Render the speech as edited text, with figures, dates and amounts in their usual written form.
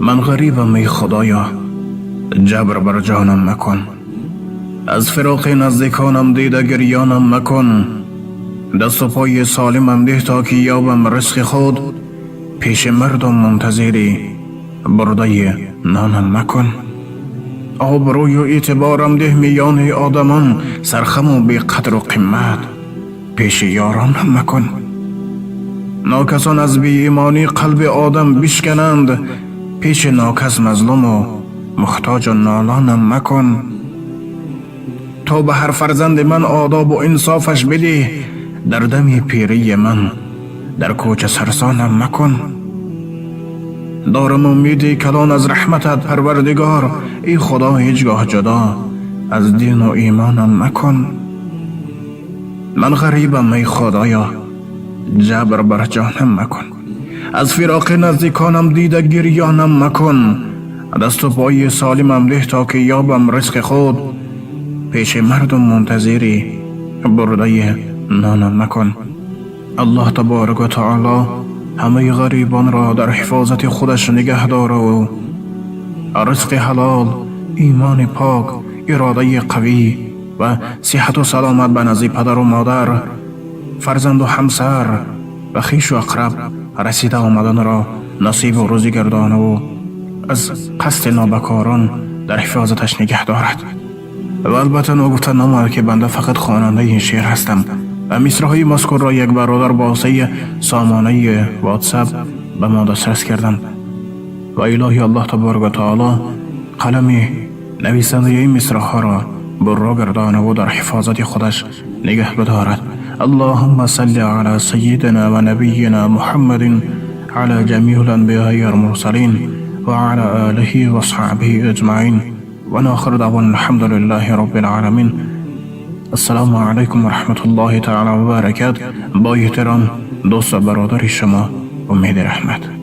من غریبم ای خدایا، جبر بر جانم مکن. از فراق نزدیکانم دیده گریانم مکن. دست و پای سالمم ده تا که یابم رزق خود. پیش مردم منتظری برده نانم مکن. آبروی و اعتبارم ده میان آدمان، سرخم و بی قدر و قیمت پیش یارانم مکن. ناکسان از بی ایمانی قلب آدم بشکنند، پیش ناکس مظلوم و محتاج و نالانم مکن. تو به هر فرزند من آداب و انصافش بده، در دم پیری من در کوچه سرسانم مکن. دارم امیدی کلان از رحمتت پروردگار، ای خدا هیچگاه جدا از دین و ایمانم مکن. من غریبم ای خدایا، جبر بر جانم مکن. از فراق نزدیکانم دیده گریانم مکن. دست و پای سالمم ده تا که یابم رزق خود. پیش مردم منتظری برده نانم مکن. الله تبارک و تعالی همه غریبان را در حفاظت خودش نگه داره و رزق حلال، ایمان پاک، اراده قوی و صحت و سلامت به نزد پدر و مادر، فرزند و همسر و خویش و اقرب رسیده آمدن را نصیب و روزی گردانه و از قصد نابکاران در حفاظتش نگه دارد. و البته نگفته نماند که بنده فقط خواننده این شعر هستم و مصرع‌های مذکور را یک برادر با واسطه سامانه واتساپ به ما دسترس کردند و الهی الله تبارک و تعالی قلم نویسنده این مصرع‌ها را برا گردانه و در حفاظت خودش نگه بدارد. اللهم صل على سيدنا و نبینا محمد على جميع الانبیاء والمرسلین و على آله و صحبه اجمعین و آخر دعوانا الحمد لله رب العالمین. السلام علیکم و رحمت الله تعالی و برکاته. با احترام دوست و برادر شما، امید رحمت.